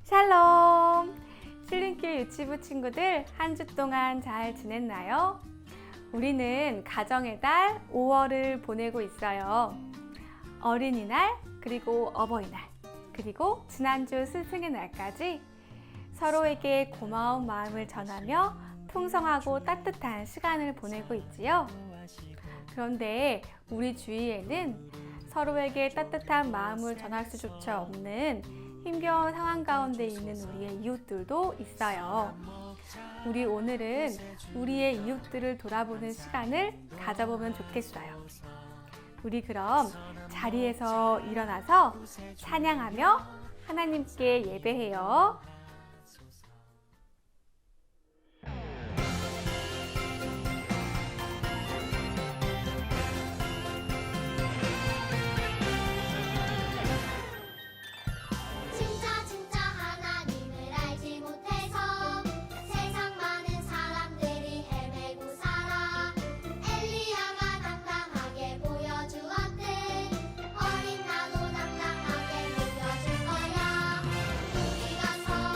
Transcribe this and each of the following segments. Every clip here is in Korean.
샬롬! 신림교회 유치부 친구들 한 주 동안 잘 지냈나요? 우리는 가정의 달 5월을 보내고 있어요. 어린이날, 그리고 어버이날, 그리고 지난주 스승의 날까지 서로에게 고마운 마음을 전하며 풍성하고 따뜻한 시간을 보내고 있지요. 그런데 우리 주위에는 서로에게 따뜻한 마음을 전할 수조차 없는 힘겨운 상황 가운데 있는 우리의 이웃들도 있어요. 우리 오늘은 우리의 이웃들을 돌아보는 시간을 가져보면 좋겠어요. 우리 그럼 자리에서 일어나서 찬양하며 하나님께 예배해요. 진짜 하나님을 알지 못해서 세상 많은 사람들이 헤매고 살아. 엘리야가 당당하게 보여주었듯 어린 나도 당당하게 보여줄 거야. 우리 가서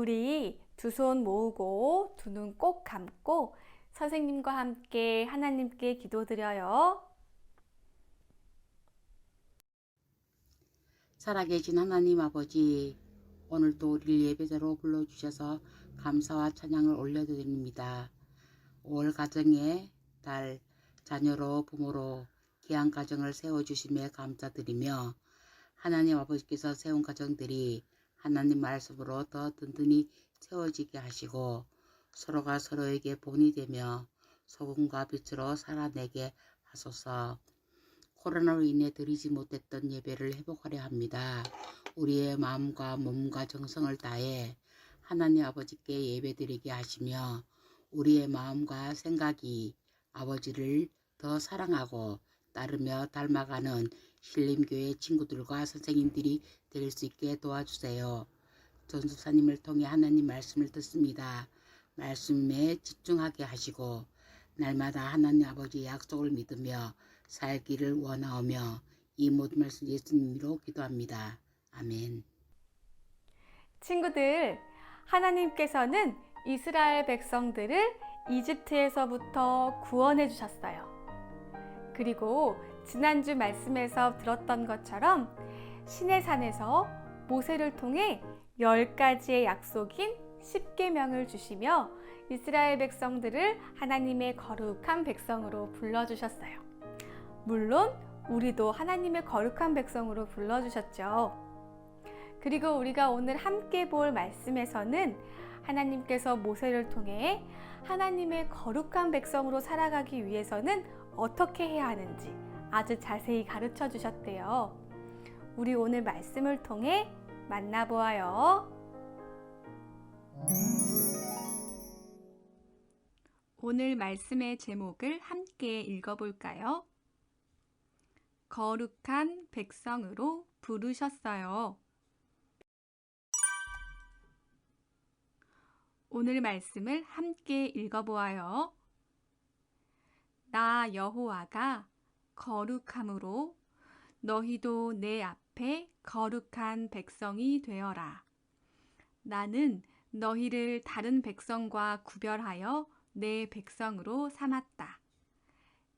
우리 두 손 모으고 두 눈 꼭 감고 선생님과 함께 하나님께 기도드려요. 살아계신 하나님 아버지, 오늘도 우리를 예배자로 불러주셔서 감사와 찬양을 올려드립니다. 5월 가정의 달, 자녀로 부모로 귀한 가정을 세워주심에 감사드리며 하나님 아버지께서 세운 가정들이 하나님 말씀으로 더 든든히 세워지게 하시고 서로가 서로에게 본이 되며 소금과 빛으로 살아내게 하소서. 코로나로 인해 드리지 못했던 예배를 회복하려 합니다. 우리의 마음과 몸과 정성을 다해 하나님 아버지께 예배드리게 하시며 우리의 마음과 생각이 아버지를 더 사랑하고 따르며 닮아가는 신림교회 친구들과 선생님들이 될 수 있게 도와주세요. 전수사님을 통해 하나님 말씀을 듣습니다. 말씀에 집중하게 하시고 날마다 하나님 아버지의 약속을 믿으며 살기를 원하오며 이 모든 말씀 예수님으로 기도합니다. 아멘. 친구들, 하나님께서는 이스라엘 백성들을 이집트에서부터 구원해 주셨어요. 그리고 지난주 말씀에서 들었던 것처럼 시내산에서 모세를 통해 10가지의 약속인 10계명을 주시며 이스라엘 백성들을 하나님의 거룩한 백성으로 불러주셨어요. 물론 우리도 하나님의 거룩한 백성으로 불러주셨죠. 그리고 우리가 오늘 함께 볼 말씀에서는 하나님께서 모세를 통해 하나님의 거룩한 백성으로 살아가기 위해서는 어떻게 해야 하는지 아주 자세히 가르쳐 주셨대요. 우리 오늘 말씀을 통해 만나보아요. 오늘 말씀의 제목을 함께 읽어볼까요? 거룩한 백성으로 부르셨어요. 오늘 말씀을 함께 읽어보아요. 나 여호와가 거룩함으로 너희도 내 앞에 거룩한 백성이 되어라. 나는 너희를 다른 백성과 구별하여 내 백성으로 삼았다.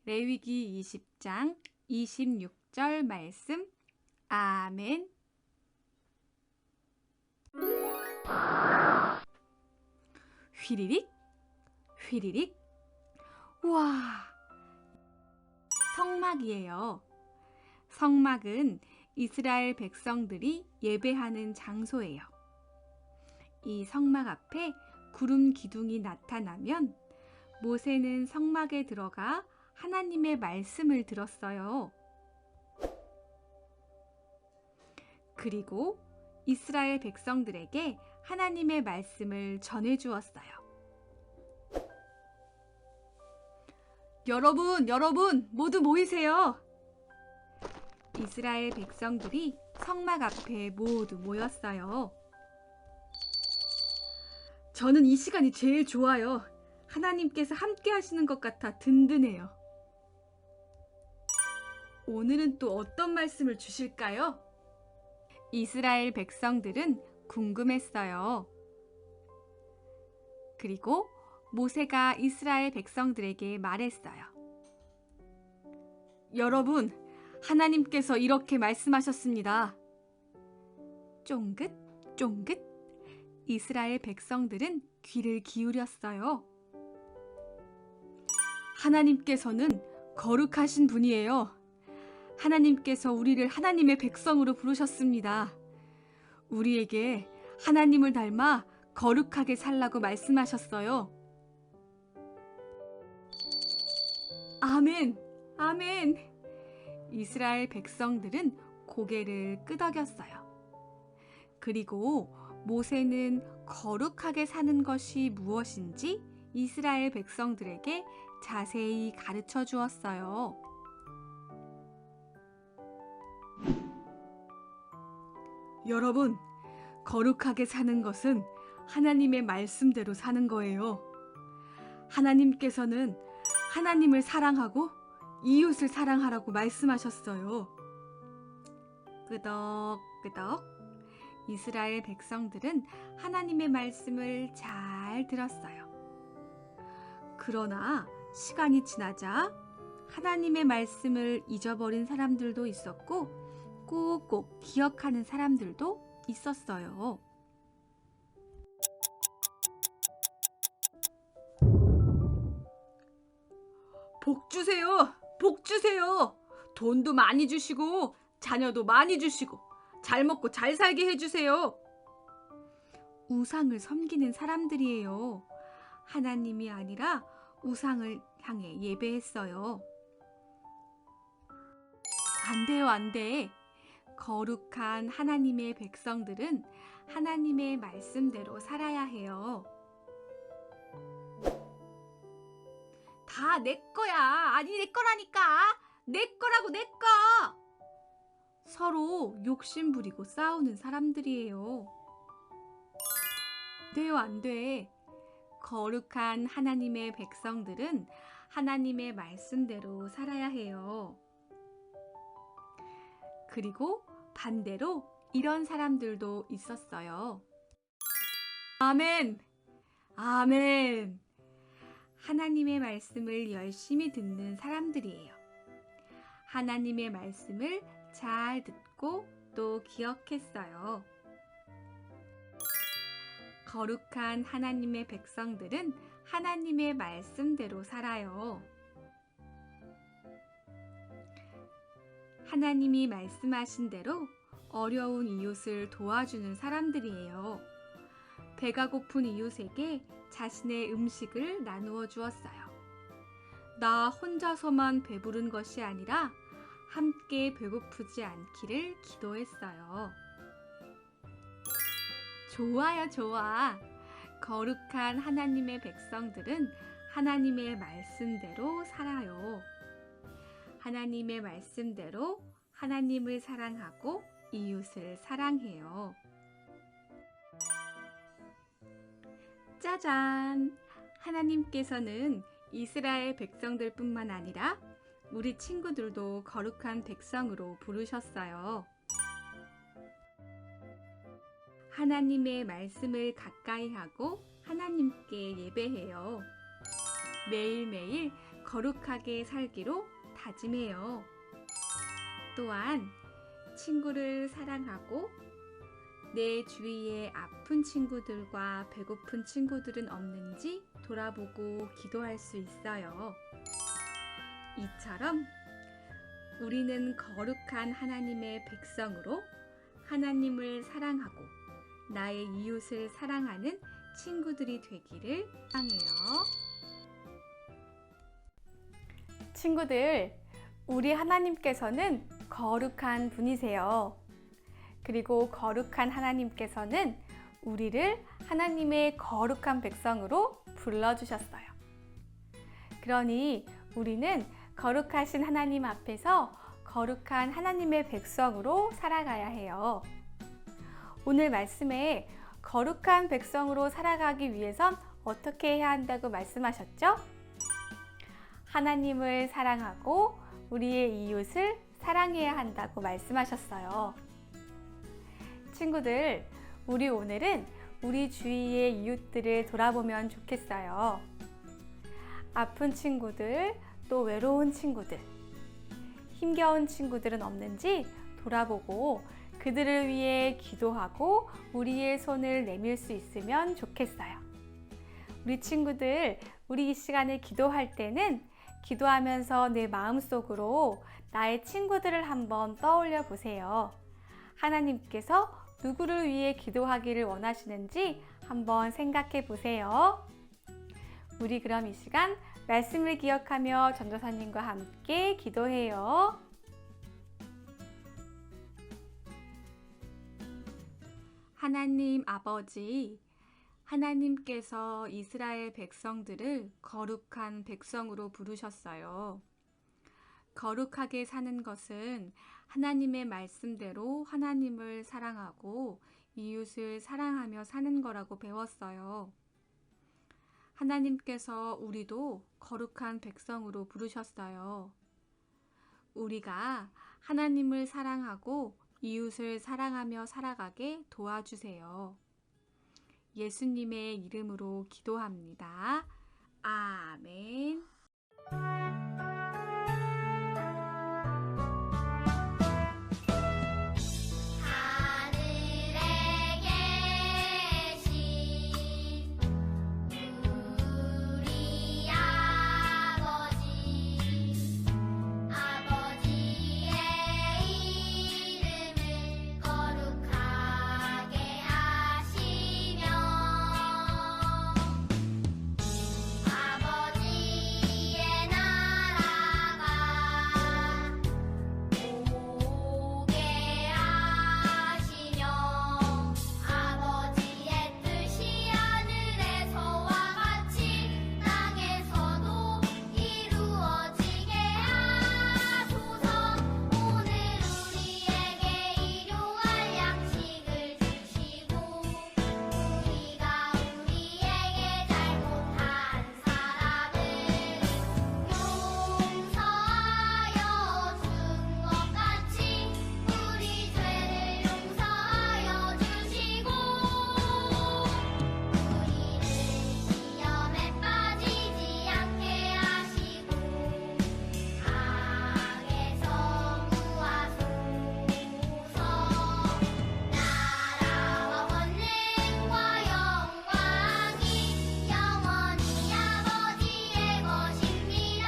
레위기 20장 26절 말씀. 아멘. 휘리릭 휘리릭. 우와, 성막이에요. 성막은 이스라엘 백성들이 예배하는 장소예요. 이 성막 앞에 구름 기둥이 나타나면 모세는 성막에 들어가 하나님의 말씀을 들었어요. 그리고 이스라엘 백성들에게 하나님의 말씀을 전해 주었어요. 여러분, 모두 모이세요. 이스라엘 백성들이 성막 앞에 모두 모였어요. 저는 이 시간이 제일 좋아요. 하나님께서 함께 하시는 것 같아 든든해요. 오늘은 또 어떤 말씀을 주실까요? 이스라엘 백성들은 궁금했어요. 그리고 모세가 이스라엘 백성들에게 말했어요. 여러분, 하나님께서 이렇게 말씀하셨습니다. 쫑긋 쫑긋. 이스라엘 백성들은 귀를 기울였어요. 하나님께서는 거룩하신 분이에요. 하나님께서 우리를 하나님의 백성으로 부르셨습니다. 우리에게 하나님을 닮아 거룩하게 살라고 말씀하셨어요. 아멘, 아멘. 이스라엘 백성들은 고개를 끄덕였어요. 그리고 모세는 거룩하게 사는 것이 무엇인지 이스라엘 백성들에게 자세히 가르쳐 주었어요. 여러분, 거룩하게 사는 것은 하나님의 말씀대로 사는 거예요. 하나님께서는 하나님을 사랑하고 이웃을 사랑하라고 말씀하셨어요. 끄덕끄덕. 이스라엘 백성들은 하나님의 말씀을 잘 들었어요. 그러나 시간이 지나자 하나님의 말씀을 잊어버린 사람들도 있었고 꼭꼭 기억하는 사람들도 있었어요. 복 주세요! 복 주세요! 돈도 많이 주시고 자녀도 많이 주시고 잘 먹고 잘 살게 해주세요. 우상을 섬기는 사람들이에요. 하나님이 아니라 우상을 향해 예배했어요. 안 돼요, 안 돼. 거룩한 하나님의 백성들은 하나님의 말씀대로 살아야 해요. 다 내 거야. 아니, 내 거라니까. 내 거라고, 내 거. 서로 욕심 부리고 싸우는 사람들이에요. 안 돼요, 안 돼. 거룩한 하나님의 백성들은 하나님의 말씀대로 살아야 해요. 그리고 반대로 이런 사람들도 있었어요. 아멘! 아멘! 하나님의 말씀을 열심히 듣는 사람들이에요. 하나님의 말씀을 잘 듣고 또 기억했어요. 거룩한 하나님의 백성들은 하나님의 말씀대로 살아요. 하나님이 말씀하신 대로 어려운 이웃을 도와주는 사람들이에요. 배가 고픈 이웃에게 자신의 음식을 나누어 주었어요. 나 혼자서만 배부른 것이 아니라 함께 배고프지 않기를 기도했어요. 좋아요, 좋아. 거룩한 하나님의 백성들은 하나님의 말씀대로 살아요. 하나님의 말씀대로 하나님을 사랑하고 이웃을 사랑해요. 짜잔! 하나님께서는 이스라엘 백성들뿐만 아니라 우리 친구들도 거룩한 백성으로 부르셨어요. 하나님의 말씀을 가까이 하고 하나님께 예배해요. 매일매일 거룩하게 살기로 다짐해요. 또한 친구를 사랑하고 내 주위에 아픈 친구들과 배고픈 친구들은 없는지 돌아보고 기도할 수 있어요. 이처럼 우리는 거룩한 하나님의 백성으로 하나님을 사랑하고 나의 이웃을 사랑하는 친구들이 되기를 바라요. 친구들, 우리 하나님께서는 거룩한 분이세요. 그리고 거룩한 하나님께서는 우리를 하나님의 거룩한 백성으로 불러주셨어요. 그러니 우리는 거룩하신 하나님 앞에서 거룩한 하나님의 백성으로 살아가야 해요. 오늘 말씀에 거룩한 백성으로 살아가기 위해선 어떻게 해야 한다고 말씀하셨죠? 하나님을 사랑하고 우리의 이웃을 사랑해야 한다고 말씀하셨어요. 친구들, 우리 오늘은 우리 주위의 이웃들을 돌아보면 좋겠어요. 아픈 친구들, 또 외로운 친구들, 힘겨운 친구들은 없는지 돌아보고 그들을 위해 기도하고 우리의 손을 내밀 수 있으면 좋겠어요. 우리 친구들, 우리 이 시간에 기도할 때는 기도하면서 내 마음속으로 나의 친구들을 한번 떠올려 보세요. 하나님께서 누구를 위해 기도하기를 원하시는지 한번 생각해 보세요. 우리 그럼 이 시간 말씀을 기억하며 전도사님과 함께 기도해요. 하나님 아버지, 하나님께서 이스라엘 백성들을 거룩한 백성으로 부르셨어요. 거룩하게 사는 것은 하나님의 말씀대로 하나님을 사랑하고 이웃을 사랑하며 사는 거라고 배웠어요. 하나님께서 우리도 거룩한 백성으로 부르셨어요. 우리가 하나님을 사랑하고 이웃을 사랑하며 살아가게 도와주세요. 예수님의 이름으로 기도합니다. 아멘. 하늘에 계신 우리 아버지의 이름을 거룩하게 하시며 아버지의 나라가 오게 하시며 아버지의 뜻이 하늘에서와 같이 땅에서도 이루어지게 하소서. 오늘 우리에게 일용할 양식을 주시고 우리가 우리에게 잘못한 사람을 용서하여 준 것 같이 우리 죄를 용서하여 주시고 우리를 시험에 빠지지 않게 하시고 악에서 구하소서. 나라와 권능과 영광이 영원히 아버지의 것입니다.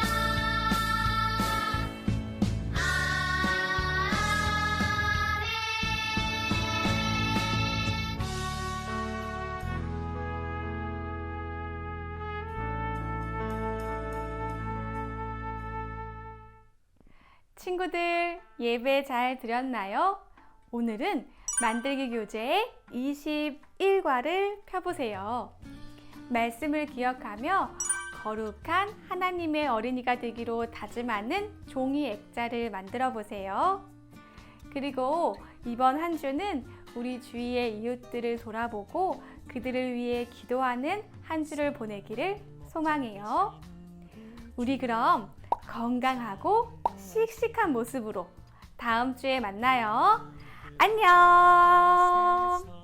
친구들, 예배 잘 드렸나요? 오늘은 만들기 교재 21과를 펴보세요. 말씀을 기억하며 거룩한 하나님의 어린이가 되기로 다짐하는 종이 액자를 만들어 보세요. 그리고 이번 한 주는 우리 주위의 이웃들을 돌아보고 그들을 위해 기도하는 한 주를 보내기를 소망해요. 우리 그럼 건강하고 씩씩한 모습으로 다음 주에 만나요. 안녕!